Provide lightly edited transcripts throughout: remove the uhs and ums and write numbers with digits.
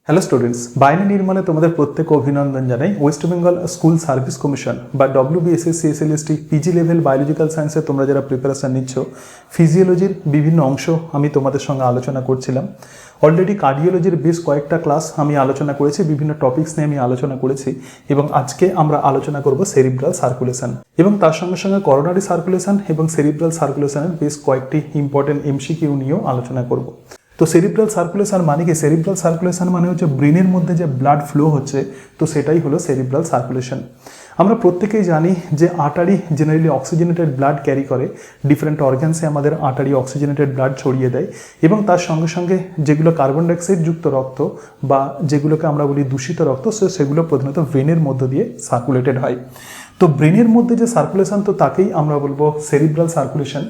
Hello students, বাইরে নির্মাণে তোমাদের প্রত্যেক অভিনন্দন জানাই। West Bengal school service commission বা WBSSC SLST PG level biological সায়েন্সে তোমরা যারা প্রিপারেশন নিচ্ছ, ফিজিওলজির বিভিন্ন অংশ আমি তোমাদের সঙ্গে আলোচনা করছিলাম। অলরেডি কার্ডিওলজির বেশ কয়েকটা ক্লাস আমি আলোচনা করেছি, বিভিন্ন টপিকস নিয়ে আমি আলোচনা করেছি এবং আজকে আমরা আলোচনা করব সেরিব্রাল সার্কুলেশন এবং তার সঙ্গে সঙ্গে করোনারি সার্কুলেশন এবং সেরিব্রাল সার্কুলেশনের বেশ কয়েকটি ইম্পর্টেন্ট MCQ নিয়েও আলোচনা করব। তো সেরিব্রাল সার্কুলেশন মানে কি? সেরিব্রাল সার্কুলেশন মানে হচ্ছে ব্রেনের মধ্যে যে ব্লাড ফ্লো হচ্ছে, তো সেটাই হলো সেরিব্রাল সার্কুলেশন। আমরা প্রত্যেকেই জানি যে artery generally oxygenated blood carry করে, ডিফারেন্ট অর্গানসে আমাদের আর্টারি অক্সিজেনেটেড ব্লাড ছড়িয়ে দেয় এবং তার সঙ্গে সঙ্গে যেগুলো কার্বন ডাইঅক্সাইড যুক্ত রক্ত বা যেগুলোকে আমরা বলি দূষিত রক্ত, সেগুলো প্রধানত ভেনের মধ্য দিয়ে সার্কুলেটেড হয়। তো ব্রেনের মধ্যে যে সার্কুলেশন, তো তাকেই আমরা বলবো সেরিব্রাল সার্কুলেশন।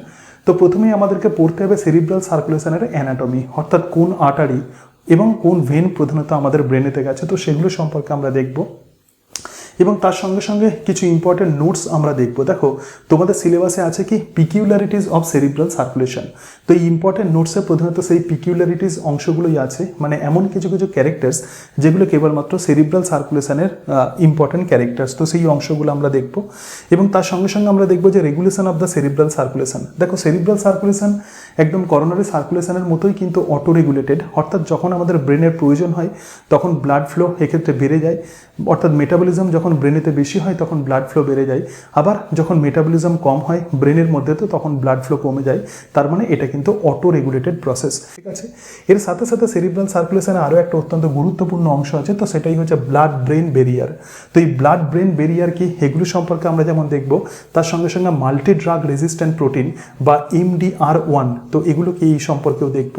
তো প্রথমেই আমাদেরকে পড়তে হবে সেরিব্রাল সার্কুলেশনের অ্যানাটমি, অর্থাৎ কোন আর্টারি এবং কোন ভেন প্রধানত আমাদের ব্রেনেতে গেছে, তো সেগুলো সম্পর্কে আমরা দেখব এবং তার সঙ্গে সঙ্গে কিছু ইম্পর্টেন্ট নোটস আমরা দেখব। দেখো, তোমাদের সিলেবাসে আছে কি পিকিউলারিটিস অফ সেরিব্রাল সার্কুলেশন। তো এই ইম্পর্টেন্ট নোটসে প্রধানত সেই পিকিউলারিটিস অংশগুলোই আছে, মানে এমন কিছু কিছু ক্যারেক্টার্স যেগুলো কেবলমাত্র সেরিব্রাল সার্কুলেশনের ইম্পর্টেন্ট ক্যারেক্টার্স। তো সেই অংশগুলো আমরা দেখব এবং তার সঙ্গে সঙ্গে আমরা দেখব যে regulation of the cerebral circulation. দেখো, সেরিব্রাল সার্কুলেশন একদম করোনারি সার্কুলেশনের মতোই কিন্তু অটো রেগুলেটেড, অর্থাৎ যখন আমাদের ব্রেনের প্রয়োজন হয় তখন ব্লাড ফ্লো এক্ষেত্রে বেড়ে যায়, অর্থাৎ মেটাবলিজম যখন ব্রেনেতে বেশি হয় তখন ব্লাড ফ্লো বেড়ে যায়, আবার যখন মেটাবলিজম কম হয় ব্রেনের মধ্যে তো তখন ব্লাড ফ্লো কমে যায়। তার মানে এটা কিন্তু অটো রেগুলেটেড প্রসেস, ঠিক আছে। এর সাথে সাথে সেরিব্রাল সার্কুলেশনে আরও একটা অত্যন্ত গুরুত্বপূর্ণ অংশ আছে, তো সেটাই হচ্ছে ব্লাড ব্রেন ব্যারিয়ার। তো এই ব্লাড ব্রেন ব্যারিয়ার কি, এগুলো সম্পর্কে আমরা যেমন দেখব, তার সঙ্গে সঙ্গে মাল্টি ড্রাগ রেজিস্ট্যান্ট প্রোটিন বা MDR1, তো এগুলো কি এই সম্পর্কেও দেখব।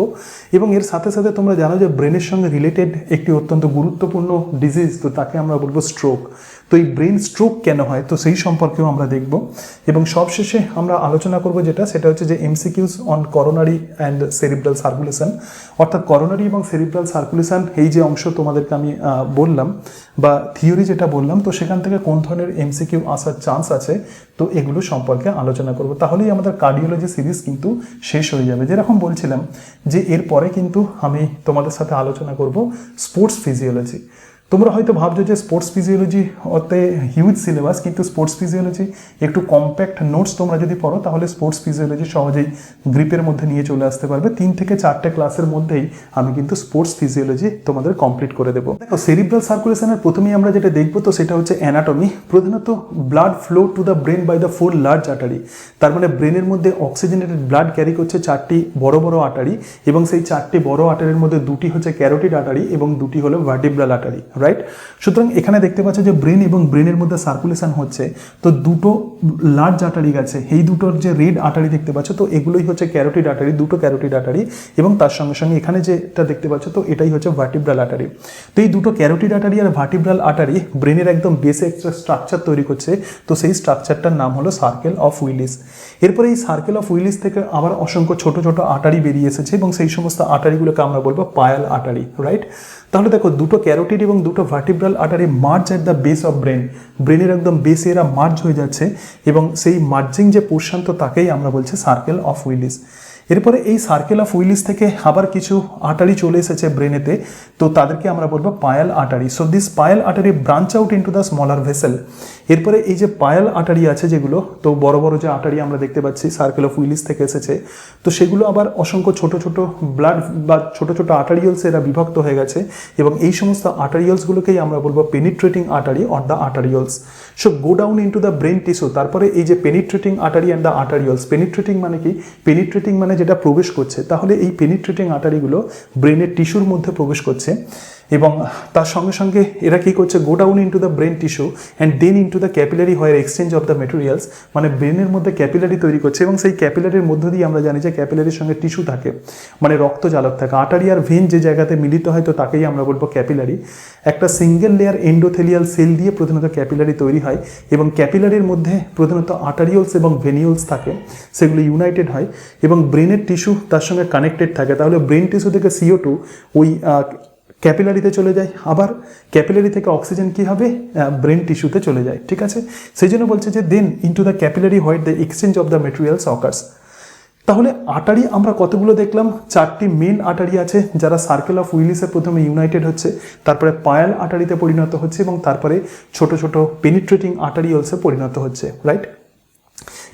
এবং এর সাথে সাথে তোমরা জানো যে ব্রেনের সঙ্গে রিলেটেড একটি অত্যন্ত গুরুত্বপূর্ণ ডিজিজ, তো তাকে আমরা বলবো স্ট্রোক। তো এই ব্রেন স্ট্রোক কেন হয়, তো সেই সম্পর্কেও আমরা দেখব এবং সবশেষে আমরা আলোচনা করব সেটা হচ্ছে যে MCQs on coronary and cerebral circulation, অর্থাৎ করোনারি এবং সেরিব্রাল সার্কুলেশন এই যে অংশ তোমাদেরকে আমি বললাম বা থিওরি যেটা বললাম, তো সেখান থেকে কোন ধরনের MCQ আসার চান্স আছে, তো এগুলো সম্পর্কে আলোচনা করব। তাহলেই আমাদের কার্ডিওলজি সিরিজ কিন্তু শেষ হয়ে যাবে। যেরকম বলছিলাম যে এরপরে কিন্তু আমি তোমাদের সাথে আলোচনা করব স্পোর্টস ফিজিওলজি। তোমরা হয়তো ভাবছো যে স্পোর্টস ফিজিওলজি ওতে হিউজ সিলেবাস, কিন্তু স্পোর্টস ফিজিওলজি একটু কম্প্যাক্ট নোটস তোমরা যদি পড়ো তাহলে স্পোর্টস ফিজিওলজি সহজেই গ্রিপের মধ্যে নিয়ে চলে আসতে পারবে। 3 থেকে 4টে ক্লাসের মধ্যেই আমি কিন্তু স্পোর্টস ফিজিওলজি তোমাদের কমপ্লিট করে দেবো। দেখো, সেরিব্রাল সার্কুলেশনের প্রথমেই আমরা যেটা দেখবো, তো সেটা হচ্ছে অ্যানাটমি। প্রধানত blood flow to the brain by the 4 large artery. তার মানে ব্রেনের মধ্যে অক্সিজেনেটেড ব্লাড ক্যারি করছে 4টি বড় বড় আর্টারি এবং সেই 4টি বড় আর্টারির মধ্যে 2টি হচ্ছে ক্যারোটিড আর্টারি এবং 2টি হলো ভার্টিব্রাল আর্টারি, রাইট। সুতরাং এখানে দেখতে পাচ্ছ যে ব্রেন এবং ব্রেনের মধ্যে সার্কুলেশন হচ্ছে, তো দুটো লার্জ আর্টারি গেছে, এই দুটোর যে রেড আর্টারি দেখতে পাচ্ছ, তো এগুলোই হচ্ছে ক্যারোটিড আর্টারি, দুটো ক্যারোটিড আর্টারি এবং তার সঙ্গে সঙ্গে এখানে যেটা দেখতে পাচ্ছ, তো এটাই হচ্ছে ভার্টিব্রাল আর্টারি। তো এই দুটো ক্যারোটিড আর্টারি আর ভার্টিব্রাল আর্টারি ব্রেনের একদম বেসে একটা স্ট্রাকচার তৈরি করছে, তো সেই স্ট্রাকচারটার নাম হলো সার্কেল অফ উইলিস। এরপরে এই সার্কেল অফ উইলিস থেকে আবার অসংখ্য ছোট ছোট আর্টারি বেরিয়ে এসেছে এবং সেই সমস্ত আর্টারিগুলোকে আমরা বলবো পায়াল আর্টারি, রাইট। তাহলে দেখো, দুটো ক্যারোটিড এবং দুটো vertebral artery merge at the base of brain, ব্রেনের একদম বেসে এরা মার্জ হয়ে যাচ্ছে এবং সেই মার্জিং যে পোর্শন, তো তাকেই আমরা বলছি সার্কেল অফ উইলিস। এরপরে এই সার্কেল অফ উইলিস থেকে আবার কিছু আর্টারি চলে এসেছে ব্রেনেতে, তো তাদেরকে আমরা বলবো pial artery. So this pial artery branch out into the smaller vessel. এরপরে এই যে পায়াল আর্টারি আছে যেগুলো, তো বড় বড় যে আর্টারি আমরা দেখতে পাচ্ছি সার্কেল অফ উইলিস থেকে এসেছে, তো সেগুলো আবার অসংখ্য ছোট ছোট ব্লাড বা ছোট ছোট আর্টারিয়লস এরা বিভক্ত হয়ে গেছে এবং এই সমস্ত আর্টারিয়লসগুলোকেই আমরা বলবো penetrating artery or the arterioles. So go down into the brain tissue. তারপরে এই যে penetrating artery and the arterioles, penetrating মানে কি? পেনিট্রেটিং মানে যেটা প্রবেশ করছে, তাহলে এই পেনিট্রেটিং আর্টারিগুলো ব্রেনের টিস্যুর মধ্যে প্রবেশ করছে এবং তার সঙ্গে সঙ্গে এরা কী করছে, go down into the brain tissue and then into the capillary where exchange of the materials, মানে ব্রেনের মধ্যে ক্যাপিলারি তৈরি করছে এবং সেই ক্যাপিলারির মধ্য দিয়ে আমরা জানি যে ক্যাপিলারির সঙ্গে টিস্যু থাকে, মানে রক্তজালক থাকে। আর্টারি আর ভেন যে জায়গাতে মিলিত হয়, তো তাকেই আমরা বলবো ক্যাপিলারি। একটা সিঙ্গেল লেয়ার এন্ডোথেলিয়াল সেল দিয়ে প্রধানত ক্যাপিলারি তৈরি হয় এবং ক্যাপিলারির মধ্যে প্রধানত আর্টারিওলস এবং ভেনিওলস থাকে, সেগুলো ইউনাইটেড হয় এবং ব্রেনের টিস্যু তার সঙ্গে কানেক্টেড থাকে। তাহলে ব্রেন টিস্যু থেকে CO2 ওই ক্যাপিলারিতে চলে যায়, আবার ক্যাপিলারি থেকে অক্সিজেন কী হবে, ব্রেন টিস্যুতে চলে যায়, ঠিক আছে। সেই জন্য বলছে যে then into the capillary where the exchange of the materials occurs. তাহলে আটারি আমরা কতগুলো দেখলাম? 4টি মেন আটারি আছে যারা সার্কেল অফ উইলিসে প্রথমে ইউনাইটেড হচ্ছে, তারপরে পায়াল আটারিতে পরিণত হচ্ছে এবং তারপরে ছোট ছোট পেনিট্রেটিং আটারি অলসো পরিণত হচ্ছে, রাইট?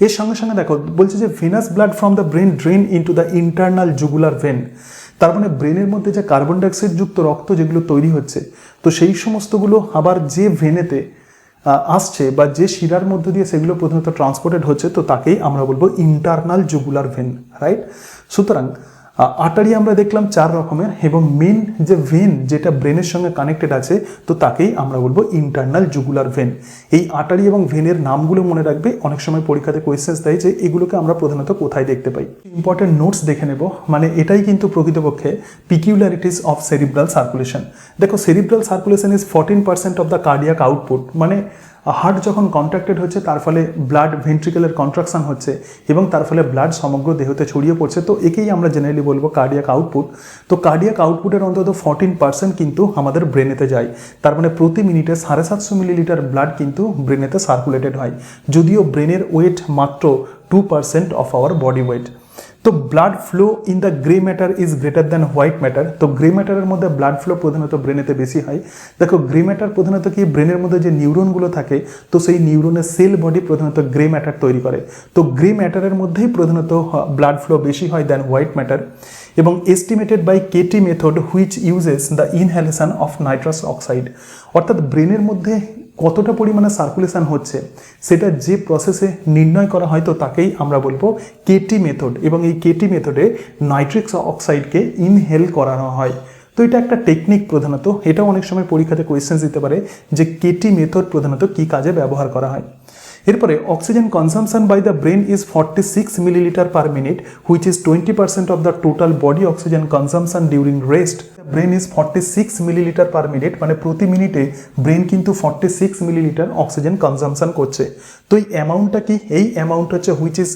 এর সঙ্গে সঙ্গে দেখো বলছে যে venous blood from the brain drain into the internal jugular vein. তার মানে ব্রেনের মধ্যে যে কার্বন ডাইঅক্সাইড যুক্ত রক্ত যেগুলো তৈরি হচ্ছে, তো সেই সমস্তগুলো আবার যে ভেনেতে আসছে বা যে শিরার মধ্য দিয়ে সেগুলো প্রধানত ট্রান্সপোর্টেড হচ্ছে, তো তাকেই আমরা বলবো ইন্টারনাল জুগুলার ভেন, রাইট? সুতরাং আটারি আমরা দেখলাম 4 রকমের এবং মেন যে ভেন যেটা ব্রেনের সঙ্গে কানেক্টেড আছে, তো তাকেই আমরা বলবো ইন্টারনাল জুগুলার ভেন। এই আটারি এবং ভেনের নামগুলো মনে রাখবে, অনেক সময় পরীক্ষাতে কোয়েশ্চেন্স দেয় যে এগুলোকে আমরা প্রধানত কোথায় দেখতে পাই। ইম্পর্টেন্ট নোটস দেখে নেব, মানে এটাই কিন্তু প্রকৃতপক্ষে পিকিউলারিটিস অফ সেরিব্রাল সার্কুলেশন। দেখো cerebral circulation is 14% of the cardiac output, মানে হার্ট যখন কন্ট্রাক্টেড হচ্ছে তার ফলে ব্লাড ভেন্ট্রিকেলের কন্ট্রাকশন হচ্ছে এবং তার ফলে ব্লাড সমগ্র দেহতে ছড়িয়ে পড়ছে, তো একেই আমরা জেনারেলি বলবো কার্ডিয়াক আউটপুট। তো কার্ডিয়াক আউটপুটের অন্তত 14% কিন্তু আমাদের ব্রেনেতে যায়। তার মানে প্রতি মিনিটে 750 মিলিলিটার ব্লাড কিন্তু ব্রেনেতে সার্কুলেটেড হয়, যদিও ব্রেনের ওয়েট মাত্র 2% অফ আওয়ার বডি ওয়েট। তো blood flow in the grey matter is greater than white matter. তো গ্রে ম্যাটারের মধ্যে ব্লাড ফ্লো প্রধানত ব্রেনেতে বেশি হয়। দেখো গ্রে ম্যাটার প্রধানত কি, ব্রেনের মধ্যে যে নিউরনগুলো থাকে, তো সেই নিউরনের সেল বডি প্রধানত গ্রে ম্যাটার তৈরি করে। তো গ্রে ম্যাটারের মধ্যেই প্রধানত ব্লাড ফ্লো বেশি হয় দ্যান হোয়াইট ম্যাটার। এবং estimated by KT method which uses the inhalation of nitrous oxide, অর্থাৎ ব্রেনের মধ্যে কতটা পরিমাণে সার্কুলেশন হচ্ছে সেটা যে প্রসেসে নির্ণয় করা হয়, তো তাকেই আমরা বলবো কেটি মেথড। এবং এই কেটি মেথডে নাইট্রিক অক্সাইডকে ইনহেল করানো হয়। তো এটা একটা টেকনিক প্রধানত, এটাও অনেক সময় পরীক্ষাতে কোয়েশ্চেন্স দিতে পারে যে কেটি মেথড প্রধানত কি কাজে ব্যবহার করা হয়। এরপরে oxygen consumption by the brain is 46 millilitre per minute which is 20% of the total body oxygen consumption during rest. Brain is 46 millilitre per minute, মানে প্রতি মিনিটে ব্রেন কিন্তু 46 মিলিলিটার অক্সিজেন কনজামশন করছে। তো এই অ্যামাউন্টটা কি? এই অ্যামাউন্ট হচ্ছে which is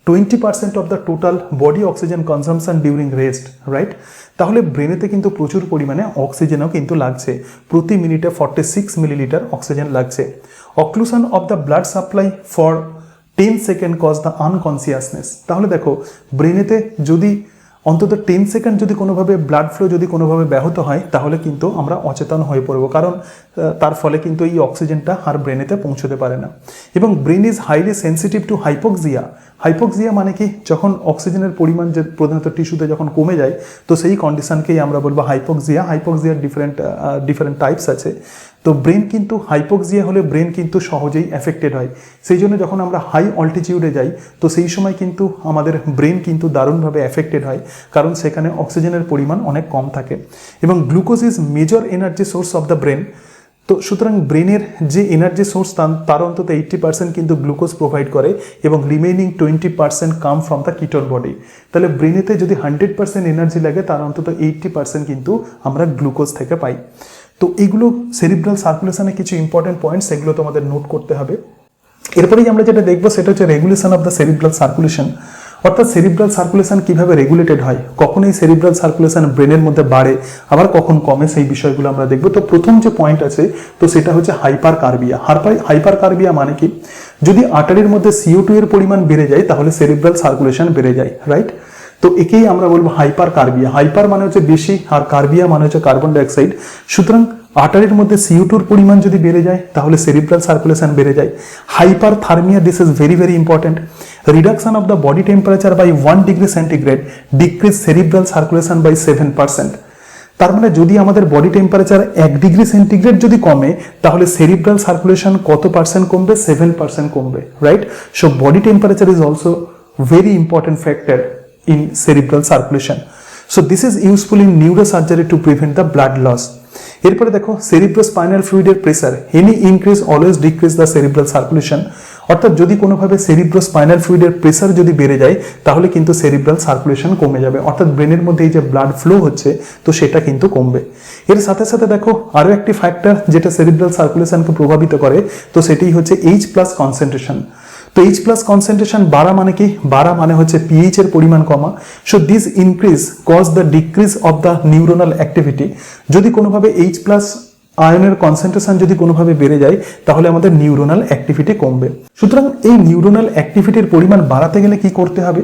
20% of the total body oxygen consumption during rest, right? তাহলে ব্রেনেতে কিন্তু প্রচুর পরিমাণে অক্সিজেনও কিন্তু লাগছে, প্রতি মিনিটে 46 মিলিলিটার অক্সিজেন লাগছে। Occlusion of the blood supply for 10 second cause the unconsciousness. তাহলে দেখো ব্রেনেতে যদি অন্তত 10 সেকেন্ড যদি কোনোভাবে ব্লাড ফ্লো যদি কোনোভাবে ব্যাহত হয়, তাহলে কিন্তু আমরা অচেতন হয়ে পড়বো, কারণ তার ফলে কিন্তু এই অক্সিজেনটা আর ব্রেনেতে পৌঁছতে পারে না। এবং brain is highly sensitive two hypoxia. Hypoxia মানে কি, যখন অক্সিজেনের পরিমাণ যে প্রধানত টিস্যুতে যখন কমে যায়, তো সেই কন্ডিশনকেই আমরা বলবো হাইপোক্সিয়া। হাইপোক্সিয়ার ডিফারেন্ট টাইপস আছে। তো ব্রেন কিন্তু হাইপোক্সিয়া হলে ব্রেন কিন্তু সহজেই এফেক্টেড হয়। সেই জন্য যখন আমরা হাই অল্টিটিউডে যাই, তো সেই সময় কিন্তু আমাদের ব্রেন কিন্তু দারুণভাবে এফেক্টেড হয়, কারণ সেখানে অক্সিজেনের পরিমাণ অনেক কম থাকে। এবং glucose is major energy source of the brain. তো সুতরাং ব্রেনের যে এনার্জি সোর্স তার অন্তত 80% কিন্তু গ্লুকোজ প্রোভাইড করে এবং remaining 20% come from the ketone body. তাহলে ব্রেনেতে যদি 100% এনার্জি লাগে, তার অন্তত 80% কিন্তু আমরা গ্লুকোজ থেকে পাই। তো এইগুলো সেরিব্রাল সার্কুলেশনে কিছু ইম্পর্টেন্ট পয়েন্টস, সেগুলো তোমাদের নোট করতে হবে। এরপরেই আমরা যেটা দেখবো সেটা হচ্ছে regulation of the cerebral circulation, অর্থাৎ সেরিব্রাল সার্কুলেশন কিভাবে রেগুলেটেড হয়, কখন এই সেরিব্রাল সার্কুলেশন ব্রেনের মধ্যে বাড়ে, আবার কখন কমে, সেই বিষয়গুলো আমরা দেখবো। তো প্রথম যে পয়েন্ট আছে, তো সেটা হচ্ছে হাইপার কার্বিয়া। হাইপার কার্বিয়া মানে কি, যদি আর্টারির মধ্যে CO2 এর পরিমাণ বেড়ে যায়, তাহলে সেরিব্রাল সার্কুলেশন বেড়ে যায়, রাইট? তো একেই আমরা বলবো হাইপার কার্বিয়া। হাইপার মানে হচ্ছে বেশি, আর কার্বিয়া মানে হচ্ছে কার্বন ডাইঅক্সাইড। সুতরাং আর্টারির মধ্যে CO2 এর পরিমাণ যদি বেড়ে যায়, তাহলে সেরিব্রাল সার্কুলেশন বেড়ে যায়। Hyperthermia, this is very very important. Reduction of the body temperature by 1 degree centigrade decrease cerebral circulation by 7%। তার মানে যদি আমাদের বডি টেম্পারেচার 1 ডিগ্রি সেন্টিগ্রেড যদি কমে, তাহলে সেরিব্রাল সার্কুলেশন কত পার্সেন্ট কমবে? 7% কমবে, right? So body temperature is also very important factor in cerebral circulation. So this is useful in neurosurgery to prevent the blood loss. এরপরে দেখো cerebrospinal fluid এর pressure, any increase always decrease the cerebral circulation। অর্থাৎ যদি কোনোভাবে cerebrospinal fluid এর pressure যদি বেড়ে যায়, তাহলে কিন্তু cerebral circulation কমে যাবে, অর্থাৎ ব্রেনের মধ্যে এই যে ব্লাড ফ্লো হচ্ছে, তো সেটা কিন্তু কমবে। এর সাথে সাথে দেখো আরও একটি ফ্যাক্টর যেটা cerebral circulationকে প্রভাবিত করে, তো সেটি হচ্ছে H+ কনসেন্ট্রেশন। তো H+ কনসেন্ট্রেশন বাড়া মানে কি? বাড়া মানে হচ্ছে pH এর পরিমাণ কমা। So this increase cause the decrease of the neuronal activity. যদি কোনোভাবে H+ আয়নের কনসেন্ট্রেশন যদি কোনোভাবে বেড়ে যায়, তাহলে আমাদের নিউরোনাল অ্যাক্টিভিটি কমবে। সুতরাং এই নিউরোনাল অ্যাক্টিভিটির পরিমাণ বাড়াতে গেলে কি করতে হবে?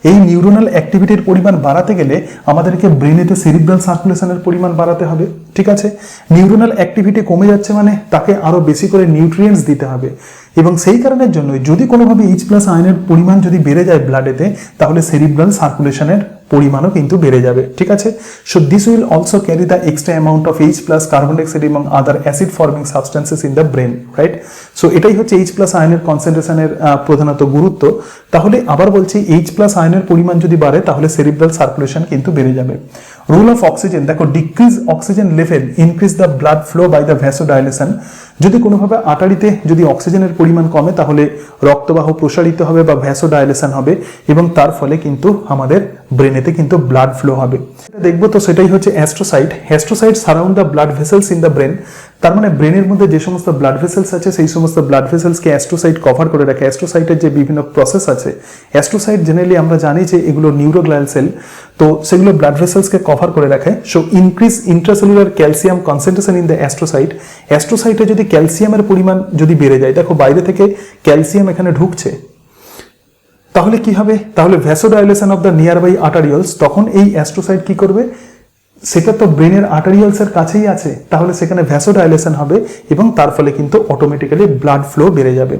এই নিউরোনাল অ্যাক্টিভিটির পরিমাণ বাড়াতে গেলে আমাদেরকে ব্রেনেতে সেরিব্রাল সার্কুলেশনের পরিমাণ বাড়াতে হবে, ঠিক আছে। নিউরোনাল অ্যাক্টিভিটি কমে যাচ্ছে মানে তাকে আরো বেশি করে নিউট্রিয়েন্টস দিতে হবে, এবং সেই কারণের জন্য যদি কোনোভাবে H+ আয়নের পরিমাণ যদি বেড়ে যায় ব্লাডেতে, তাহলে সেরিব্রাল সার্কুলেশনের পরিমাণও কিন্তু বেড়ে যাবে, ঠিক আছে। So this will also carry the extra amount of H+, carbon dioxide এবং other acid forming substances in the brain, right. So এটাই হচ্ছে H+ আয়নের কনসেন্ট্রেশনের প্রধানত গুরুত্ব। তাহলে আবার বলছি, H+ আয়নের পরিমাণ যদি বাড়ে তাহলে সেরিব্রাল সার্কুলেশন কিন্তু বেড়ে যাবে। রোল অফ অক্সিজেন, দেখো, decrease oxygen level increase the blood flow by the vasodilation. যদি কোনোভাবে আর্টারিতে যদি অক্সিজেনের পরিমাণ কমে তাহলে রক্তবাহ প্রসারিত হবে বা ভ্যাসোডাইলেশন হবে, এবং তার ফলে কিন্তু আমাদের ব্রেনেতে কিন্তু ব্লাড ফ্লো হবে। দেখবো তো সেটাই হচ্ছে astrocyte. Astrocyte surround the blood vessels in the brain. তার মানে ব্রেনের মধ্যে যে সমস্ত ব্লাড ভেসেলস আছে সেই সমস্ত ব্লাড ভেসেলসকে অ্যাস্ট্রোসাইট কভার করে রাখে। অ্যাস্ট্রোসাইটের যে বিভিন্ন প্রসেস আছে, অ্যাস্ট্রোসাইট জেনারেলি আমরা জানি যে এগুলো নিউরোগ্লিয়াল সেল, তো সেগুলো ব্লাড ভেসেলসকে কভার করে রাখে। So increase intracellular calcium concentration in the astrocyte. অ্যাস্ট্রোসাইটে যদি ক্যালসিয়ামের পরিমাণ যদি বেড়ে যায়, দেখো বাইরে থেকে ক্যালসিয়াম এখানে ঢুকছে, তাহলে কি হবে? তাহলে ভ্যাসোডাইলেশন অফ দ্য নিয়ারবাই আর্টারিয়ালস, তখন এই অ্যাস্ট্রোসাইট কি করবে? সেটা তো ব্রেনের আর্টারিয়ালস এর কাছেই আছে, তাহলে সেখানে ভ্যাসোডাইলেশন হবে এবং তার ফলে কিন্তু অটোমেটিক্যালি ব্লাড ফ্লো বেড়ে যাবে।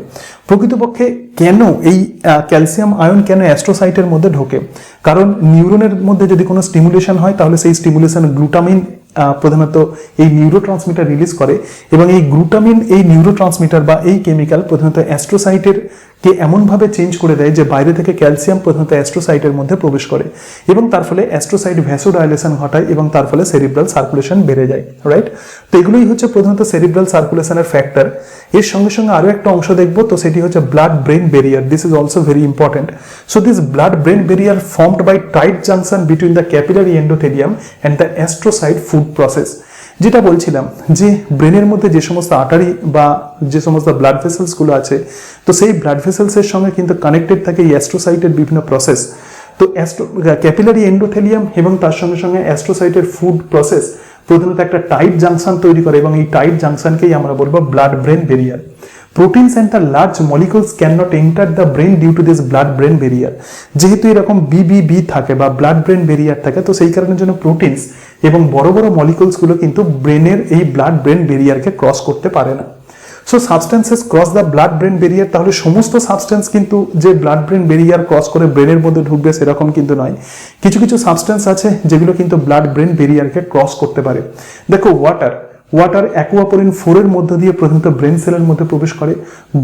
প্রকৃতপক্ষে কেন এই ক্যালসিয়াম আয়ন কেন অ্যাস্ট্রোসাইটের মধ্যে ঢোকে? কারণ নিউরনের মধ্যে যদি কোনো স্টিমুলেশন হয় তাহলে সেই স্টিমুলেশন গ্লুটামিন প্রধানত এই নিউরোট্রান্সমিটার রিলিজ করে, এবং এই গ্লুটামিন এই নিউরোট্রান্সমিটার বা এই কেমিক্যাল প্রধানত অ্যাস্ট্রোসাইটের কে এমনভাবে চেঞ্জ করে দেয় যে বাইরে থেকে ক্যালসিয়াম প্রধানত অ্যাস্ট্রোসাইটের মধ্যে প্রবেশ করে, এবং তার ফলে অ্যাস্ট্রোসাইট ভ্যাসোডাইলেশন ঘটায় এবং তার ফলে সেরিব্রাল সার্কুলেশন বেড়ে যায়, রাইট। তো এগুলোই হচ্ছে প্রধানত সেরিব্রাল সার্কুলেশনের ফ্যাক্টর। এর সঙ্গে সঙ্গে আরো একটা অংশ দেখবো, তো সেটি হচ্ছে blood brain barrier. This is also very important. So this blood brain barrier formed by tight junction between the capillary endothelium and the astrocyte foot process. যেটা বলছিলাম যে ব্রেনের মধ্যে যে সমস্ত আর্টারি বা যে সমস্ত ব্লাড ভেসেলস গুলো আছে, তো সেই ব্লাড ভেসেলস এর সঙ্গে কিন্তু কানেক্টেড থাকে এই অ্যাস্ট্রোসাইটের বিভিন্ন প্রসেস। তো ক্যাপিলারি এন্ডোথেলিয়াম এবং তার সঙ্গে সঙ্গে অ্যাস্ট্রোসাইটের ফুড প্রসেস প্রধানত একটা টাইট জাংশন তৈরি করে, এবং এই টাইট জাংশনকেই আমরা বলবো blood brain barrier. Proteins and the large molecules can not enter the brain due to this blood brain barrier. যেহেতু এরকম বিবিবি থাকে বা ব্লাড ব্রেন ব্যারিয়ার থাকে, তো সেই কারণের জন্য প্রোটিনস এবং বড় বড় মলিকুলস গুলো কিন্তু ব্রেনের এই ব্লাড ব্রেন ব্যারিয়ারকে ক্রস করতে পারে না। So substances cross the blood brain barrier, তাহলে সমস্ত সাবস্টেন্স কিন্তু যে ব্লাড ব্রেন ব্যারিয়ার ক্রস করে ব্রেনের মধ্যে ঢুকবে সেরকম কিন্তু নয়। কিছু কিছু সাবস্টেন্স আছে যেগুলো কিন্তু ব্লাড ব্রেন ব্যারিয়ারকে ক্রস করতে পারে। দেখো, ওয়াটার অ্যাকুয়াপোরিন 4 এর মধ্য দিয়ে প্রধানত ব্রেন সেলের মধ্যে প্রবেশ করে।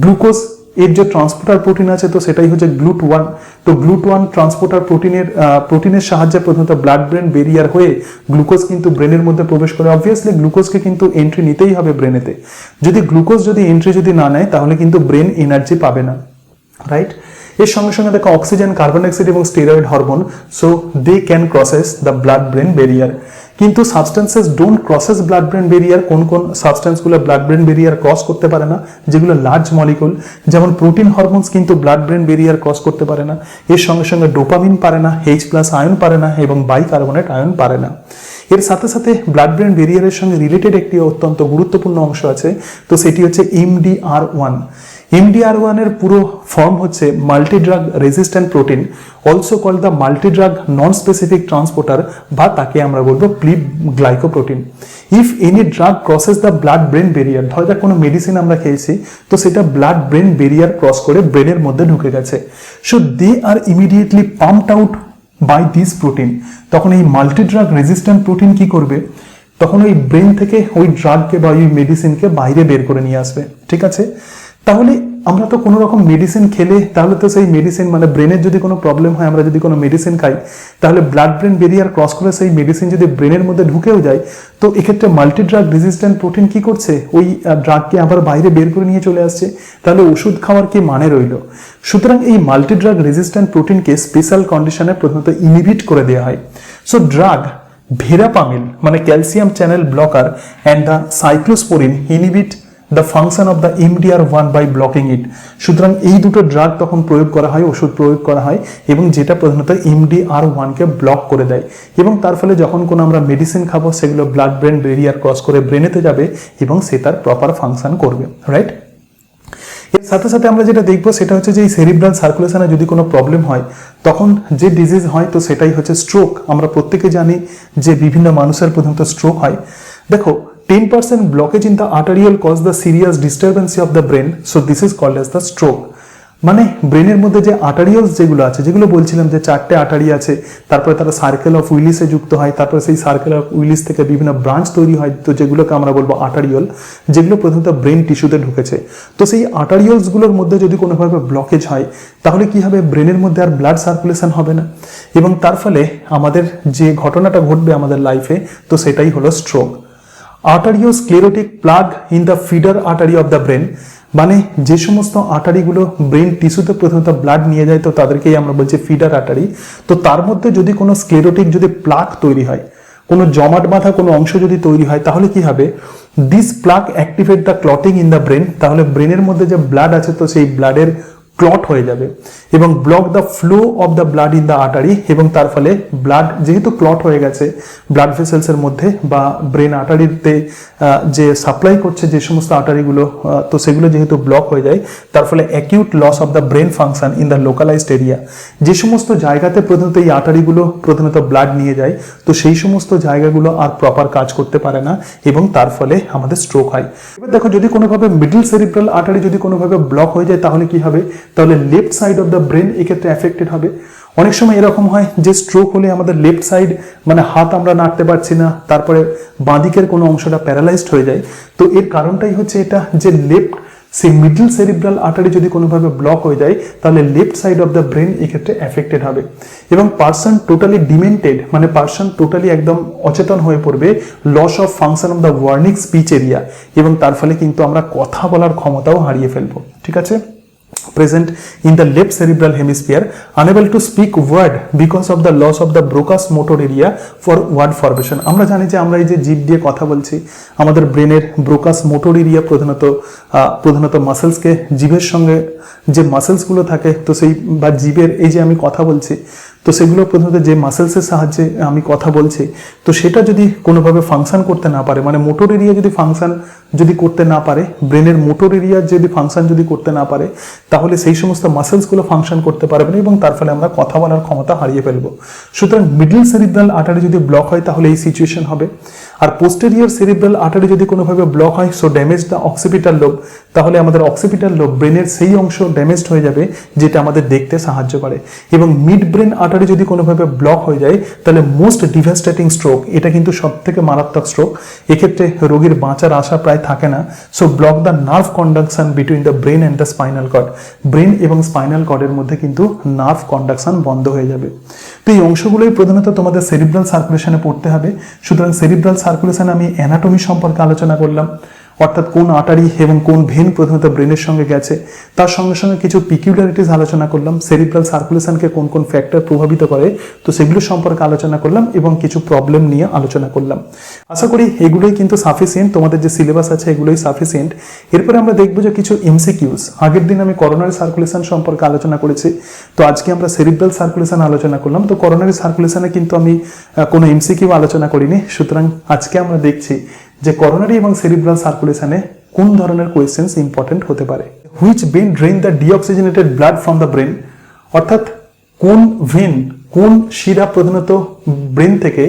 গ্লুকোজ এর যে ট্রান্সপোর্টার প্রোটিন আছে, তো সেটাই হচ্ছে গ্লুট1। তো গ্লুট1 ট্রান্সপোর্টার প্রোটিনের সাহায্যে প্রধানত ব্লাড ব্রেন ব্যারিয়ার হয়ে গ্লুকোজ কিন্তু ব্রেনের মধ্যে প্রবেশ করে। অবভিয়াসলি গ্লুকোজকে কিন্তু এন্ট্রি নিতেই হবে ব্রেনেতে। যদি গ্লুকোজ এন্ট্রি না নেয় তাহলে কিন্তু ব্রেন এনার্জি পাবে না, রাইট। এর সঙ্গে সঙ্গে দেখো অক্সিজেন, কার্বন ডাইঅক্সাইড এবং steroid hormone, so they can crosses the blood brain barrier. কিন্তু substances don't crosses blood brain barrier. কোন কোন সাবস্টেন্সগুলো ব্লাড ব্রেন ব্যারিয়ার ক্রস করতে পারে না? যেগুলো লার্জ মলিকুল, যেমন প্রোটিন হরমোনস কিন্তু ব্লাড ব্রেন ব্যারিয়ার ক্রস করতে পারে না। এর সঙ্গে সঙ্গে ডোপামিন পারে না, H+ আয়ন পারে না এবং বাইকার্বনেট আয়ন পারে না। এর সাথে সাথে ব্লাড ব্রেন ব্যারিয়ারের সঙ্গে রিলেটেড একটি অত্যন্ত গুরুত্বপূর্ণ অংশ আছে, তো সেটি হচ্ছে MDR1। MDR1 এর পুরো ফর্ম হচ্ছে multi drug resistant protein, also called the multi drug non specific transporter, বা তাকে আমরা বলবো P glycoprotein. If any drug crosses the blood brain barrier, ধর যাক কোনো মেডিসিন আমরা খেয়েছি, তো সেটা ব্লাড ব্রেন ব্যারিয়ার ক্রস করে ব্রেনের মধ্যে ঢুকে গেছে, so they are immediately pumped out by this protein. তখন এই মাল্টি ড্রাগ রেজিস্ট্যান্ট প্রোটিন কি করবে? তখন ওই ব্রেন থেকে ওই ড্রাগকে বা ওই মেডিসিনকে বাইরে বের করে নিয়ে আসবে, ঠিক আছে। তাহলে আমরা তো কোনো রকম মেডিসিন খেলে, তাহলে তো সেই মেডিসিন মানে ব্রেনের যদি কোনো প্রবলেম হয়, আমরা যদি কোনো মেডিসিন খাই, তাহলে ব্লাড ব্রেন ব্যারিয়ার ক্রস করে সেই মেডিসিন যদি ব্রেনের মধ্যে ঢুকেও যায়, তো এক্ষেত্রে মাল্টি ড্রাগ রেজিস্ট্যান্ট প্রোটিন কি করছে? ওই ড্রাগকে আবার বাইরে বের করে নিয়ে চলে আসছে। তাহলে ওষুধ খাওয়ার কি মানে রইল? সুতরাং এই মাল্টি ড্রাগ রেজিস্ট্যান্ট প্রোটিনকে স্পেশাল কন্ডিশনে প্রধানত ইনহিবিট করে দেওয়া হয়। সো ড্রাগ ভেরাপামিল মানে calcium channel blocker and the cyclosporin inhibit the function of the MDR1 by blocking it। সুতরাং এই দুটো ড্রাগ তখন প্রয়োগ করা হয়, ওষুধ প্রয়োগ করা হয়, এবং যেটা প্রধানত MDR1 কে ব্লক করে দেয়, এবং তার ফলে যখন কোনো আমরা মেডিসিন খাবো সেগুলো ব্লাড ব্রেন ব্যারিয়ার ক্রস করে ব্রেনেতে যাবে এবং সে তার প্রপার ফাংশন করবে, রাইট। সাথে সাথে আমরা যেটা দেখবো সেটা হচ্ছে যে এই সেরিব্রাল সার্কুলেশনে যদি কোনো প্রবলেম হয় তখন যে ডিজিজ হয় তো সেটাই হচ্ছে স্ট্রোক। আমরা প্রত্যেকে জানি যে বিভিন্ন মানুষের প্রথমত স্ট্রোক হয়। দেখো 10% blockage in the arterial cause the serious disturbance of the brain, so this is called as the stroke. মানে ব্রেনের মধ্যে যে আর্টারিয়ালস যেগুলো আছে, যেগুলো বলছিলাম যে 4টে আর্টারি আছে, তারপরে তারা সার্কেল অফ উইলিসে যুক্ত হয়, তারপরে সেই সার্কেল অফ উইলিস থেকে বিভিন্ন ব্রাঞ্চ তৈরি হয়, তো যেগুলোকে আমরা বলবো আর্টারিয়াল, যেগুলো প্রথমত ব্রেন টিস্যুতে ঢুকেছে। তো সেই আর্টারিয়ালসগুলোর মধ্যে যদি কোনোভাবে ব্লকেজ হয় তাহলে কি হবে, ব্রেনের মধ্যে আর ব্লাড সার্কুলেশন হবে না, এবং তার ফলে আমাদের যে ঘটনাটা ঘটবে আমাদের লাইফে তো সেটাই হলো stroke. Arteriosclerotic plaque in the feeder artery of the brain, মানে যে সমস্ত আর্টারিগুলো ব্রেন টিস্যুতে প্রথমত ব্লাড নিয়ে যায় তো তাদেরকেই আমরা বলছি ফিডার আর্টারি। তো তার মধ্যে যদি কোনো স্ক্লেরোটিক যদি প্লাগ তৈরি হয়, কোনো জমাট বাঁধা কোনো অংশ যদি তৈরি হয় তাহলে কি হবে, this plug activate the clotting in the brain, তাহলে ব্রেনের মধ্যে যে ব্লাড আছে তো সেই ব্লাডের ক্লট হয়ে যাবে এবং block the flow of the blood in the artery, এবং তার ফলে ব্লাড যেহেতু ক্লট হয়ে গেছে ব্লাড ভেসেলসের মধ্যে বা ব্রেন আর্টারিতে যে সাপ্লাই করছে যে সমস্ত আর্টারিগুলো, তো সেগুলো যেহেতু ব্লক হয়ে যায় তার ফলে acute loss of the brain function in the localised area. যে সমস্ত জায়গাতে প্রধানত এই আর্টারিগুলো প্রধানত ব্লাড নিয়ে যায় তো সেই সমস্ত জায়গাগুলো আর প্রপার কাজ করতে পারে না এবং তার ফলে আমাদের স্ট্রোক হয়। এবার দেখো যদি কোনোভাবে মিডল সেরিব্রাল আর্টারি যদি কোনোভাবে ব্লক হয়ে যায় তাহলে কি হবে, তাহলে left side of the brain এক্ষেত্রে অ্যাফেক্টেড হবে। অনেক সময় এরকম হয় যে স্ট্রোক হলে আমাদের লেফট সাইড মানে হাত আমরা নাড়তে পারছি না, তারপরে বাঁদিকের কোনো অংশটা প্যারালাইজড হয়ে যায়। তো এর কারণটাই হচ্ছে এটা যে লেফট সেই মিডল সেরিব্রাল আর্টারি যদি কোনোভাবে ব্লক হয়ে যায় তাহলে left side of the brain এক্ষেত্রে অ্যাফেক্টেড হবে এবং পার্সন টোটালি ডিমেন্টেড, মানে পার্সন টোটালি একদম অচেতন হয়ে পড়বে, loss of function of the warning speech area, এবং তার ফলে কিন্তু আমরা কথা বলার ক্ষমতাও হারিয়ে ফেলবো। ঠিক আছে, present in the left cerebral hemisphere, unable to speak word because of the loss of the broca's motor area for word formation। আমরা জানি যে আমরা এই যে জিভ দিয়ে কথা বলছি, আমাদের ব্রেনের ব্রোকাস মোটর এরিয়া প্রধানত মাসেলসকে, জিভের সঙ্গে যে মাসেলসগুলো থাকে তো সেই বা জিভের এই যে আমি কথা বলছি তো সেগুলো প্রধানত যে মাসেলসের সাহায্যে আমি কথা বলছি তো সেটা যদি কোনোভাবে ফাংশন করতে না পারে, মানে মোটর এরিয়া যদি ফাংশন যদি করতে না পারে, ব্রেনের মোটর এরিয়া যদি ফাংশন যদি করতে না পারে তাহলে সেই সমস্ত মাসেলসগুলো ফাংশন করতে পারবে না এবং তার ফলে আমরা কথা বলার ক্ষমতা হারিয়ে ফেলবো। সুতরাং মিডল সেরিব্রাল আর্টারি যদি ব্লক হয় তাহলে এই সিচুয়েশন হবে। আর পোস্টেরিয়র সেরিব্রাল আর্টারি যদি কোনোভাবে ব্লক হয় so damage the occipital lobe, তাহলে আমাদের অক্সিপিটাল লোব ব্রেনের সেই অংশ ড্যামেজড হয়ে যাবে যেটা আমাদের দেখতে সাহায্য করে। এবং মিড ব্রেন আর্টারি যদি কোনোভাবে ব্লক হয়ে যায় তাহলে মোস্ট ডিভাস্টেটিং স্ট্রোক, এটা কিন্তু সব থেকে মারাত্মক স্ট্রোক, এক্ষেত্রে রোগীর বাঁচার আশা প্রায় থাকে না। So block the nerve conduction between the brain and the spinal cord, brain এবং স্পাইনাল কর্ডের মধ্যে কিন্তু নার্ভ কন্ডাকশন বন্ধ হয়ে যাবে। তো এই অংশগুলোই প্রধানত তোমাদের সেরিব্রাল সার্কুলেশনে পড়তে হবে। সুতরাং সেরিব্রাল সার্কুলেশনে আমি অ্যানাটমি সম্পর্কে আলোচনা করলাম, অর্থাৎ কোন আর্টারি এবং কোন ভেন প্রধানত ব্রেনের সঙ্গে গেছে, তার সঙ্গে সঙ্গে কিছু পিকিউলারিটিস আলোচনা করলাম, সেরিব্রাল সার্কুলেশনকে কোন কোন ফ্যাক্টর প্রভাবিত করে তো সেগুলো সম্পর্কে আলোচনা করলাম এবং কিছু প্রবলেম নিয়ে আলোচনা করলাম। আশা করি এগুলোই কিন্তু সাফিসিয়েন্ট, তোমাদের যে সিলেবাস আছে এগুলোই সাফিসিয়েন্ট। এরপরে আমরা দেখবো যে কিছু এমসিকিউস, আগের দিন আমি করোনারি সার্কুলেশন সম্পর্কে আলোচনা করেছি, তো আজকে আমরা সেরিব্রাল সার্কুলেশন আলোচনা করলাম। তো করোনারি সার্কুলেশনে কিন্তু আমি কোনো এমসিকিউ আলোচনা করিনি, সুতরাং আজকে আমরা দেখছি যে করোনারি এবং সেরিব্রাল সার্কুলেশনে কোন ধরনের কোয়েশ্চেন্স ইম্পর্টেন্ট হতে পারে। Which vein drain the deoxygenated blood from the brain, অর্থাৎ কোন ভেন, কোন শিরা প্রধানত ব্রেন থেকে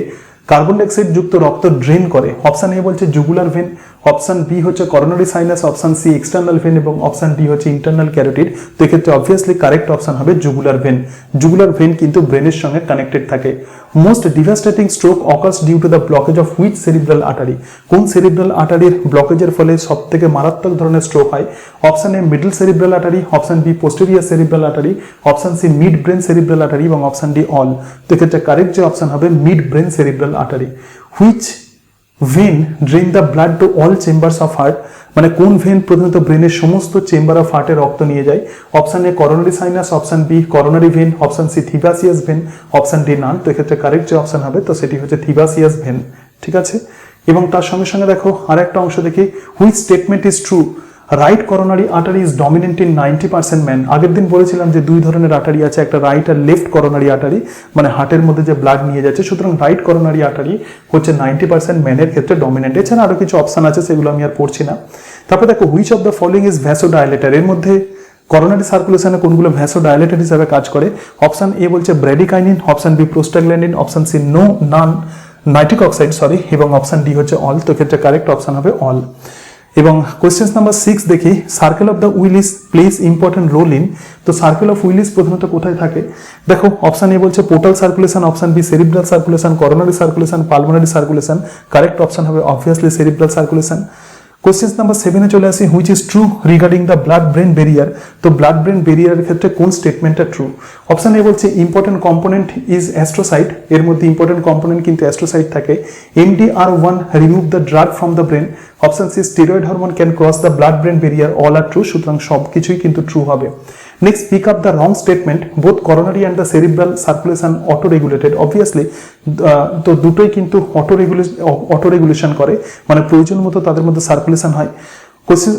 কার্বন ডাইঅক্সাইড যুক্ত রক্ত ড্রেন করে। অপশন এ বলছে জুগুলার ভেন, অপশন বি হচ্ছে coronary sinus, option C external vein এবং অপশন ডি হচ্ছে ইন্টারনাল ক্যারোটিড। তো এক্ষেত্রে অবভিয়াসলি কারেক্ট অপশন হবে জুগুলার ভেন। জুগুলার ভেন কিন্তু ব্রেনের সঙ্গে কানেক্টেড থাকে। Most devastating stroke occurs due to the blockage of which cerebral artery, কোন সেরিব্রাল আর্টারির ব্লকেজের ফলে সব থেকে মারাত্মক ধরনের স্ট্রোক হয়। Option A middle cerebral artery, option B posterior cerebral artery, option C mid brain cerebral artery এবং অপশন ডি অল। তো এক্ষেত্রে কারেক্ট যে অপশন হবে mid brain cerebral artery. Which vein drain the blood to all chambers of heart, মানে কোন when প্রধানত ব্রেনের সমস্ত চেম্বার অফ হার্টে রক্ত নিয়ে যায়। Option A coronary sinus, option B coronary vein, option C thebesian vein, option D none. তো এক্ষেত্রে কারেক্ট যে অপশন হবে তো সেটি হচ্ছে থিবাসিয়াস ভেন। ঠিক আছে, এবং তার সঙ্গে সঙ্গে দেখো আর একটা অংশ দেখি, which statement is true, right coronary artery is dominant in 90% man. আগের দিন বলেছিলাম যে দুই ধরনের আর্টারি আছে, একটা রাইট আর লেফট করোনারি আর্টারি, মানে হার্টের মধ্যে যে ব্লাড নিয়ে যাচ্ছে। সুতরাং রাইট করোনারি আর্টারি হচ্ছে 90% ম্যানের ক্ষেত্রে ডমিনেন্ট। এছাড়া আরো কিছু অপশন আছে সেগুলো আমি আর পড়ছি না। তো তারপর দেখো which of the following is vasodilator, এর মধ্যে করোনারি সার্কুলেশনে কোনগুলো ভ্যাসোডাইলেটর হিসাবে কাজ করে। অপশন এ বলছে bradykinin, option B prostaglandin, option C none nitric oxide এবং অপশন ডি হচ্ছে অল। তো ক্ষেত্রে কারেক্ট অপশন হবে অল। এবং কোয়েশ্চেন নাম্বার 6 দেখি, circle of the Willis plays important role in. তো সার্কেল অফ উইলিস প্রথমত কোথায় থাকে, দেখো অপশন এ বলছে portal circulation, option B cerebral circulation, coronary circulation, pulmonary circulation. Correct option হবে obviously cerebral circulation. Question number 7 চলে আসি, which is true regarding the blood brain barrier. তো ব্লাড ব্রেন ব্যারিয়ারের ক্ষেত্রে কোন স্টেটমেন্টটা ট্রু। অপশন এ বলছে important component is astrocyte, এর মধ্যে important component কিন্তু অ্যাস্ট্রোসাইট থাকে। MDR1 remove the drug from the brain. Option C steroid hormone can cross the blood brain barrier, all are true, সুতরাং সব কিছুই কিন্তু ট্রু হবে। Next, pick up the wrong statement, both coronary and the cerebral circulation autoregulated. Obviously তো দুটোই কিন্তু auto regulation করে, মানে প্রয়োজন মতো তাদের মধ্যে সার্কুলেশন হয়। কোশ্চেন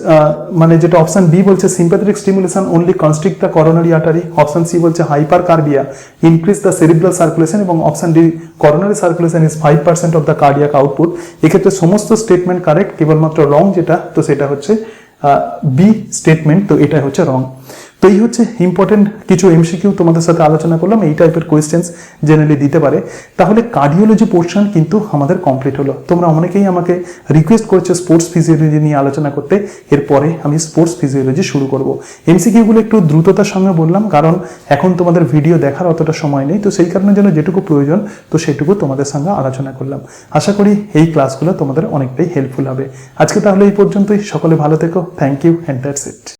মানে যেটা অপশন বি বলছে sympathetic stimulation only constrict the coronary artery. Option C বলছে hypercarbia increase the cerebral circulation, এবং option D coronary circulation is 5% of the cardiac output. এক্ষেত্রে সমস্ত স্টেটমেন্ট কারেক্ট, কেবলমাত্র রং যেটা, তো সেটা হচ্ছে বি স্টেটমেন্ট, তো এটা হচ্ছে রং। তো এই হচ্ছে ইম্পর্টেন্ট কিছু এমসিকিউ তোমাদের সাথে আলোচনা করলাম, এই টাইপের কোয়েশ্চেন্স জেনারেলি দিতে পারে। তাহলে কার্ডিওলজি পোর্শন কিন্তু আমাদের কমপ্লিট হলো। তোমরা অনেকেই আমাকে রিকোয়েস্ট করেছো স্পোর্টস ফিজিওলজি নিয়ে আলোচনা করতে, এরপরে আমি স্পোর্টস ফিজিওলজি শুরু করব। এমসিকিউগুলো একটু দ্রুততার সঙ্গে বললাম, কারণ এখন তোমাদের ভিডিও দেখার অতটা সময় নেই, তো সেই কারণে যেন যেটুকু প্রয়োজন তো সেটুকু তোমাদের সঙ্গে আলোচনা করলাম। আশা করি এই ক্লাসগুলো তোমাদের অনেকটাই হেল্পফুল হবে। আজকে তাহলে এই পর্যন্তই, সকলে ভালো থেকো, thank you and that's it.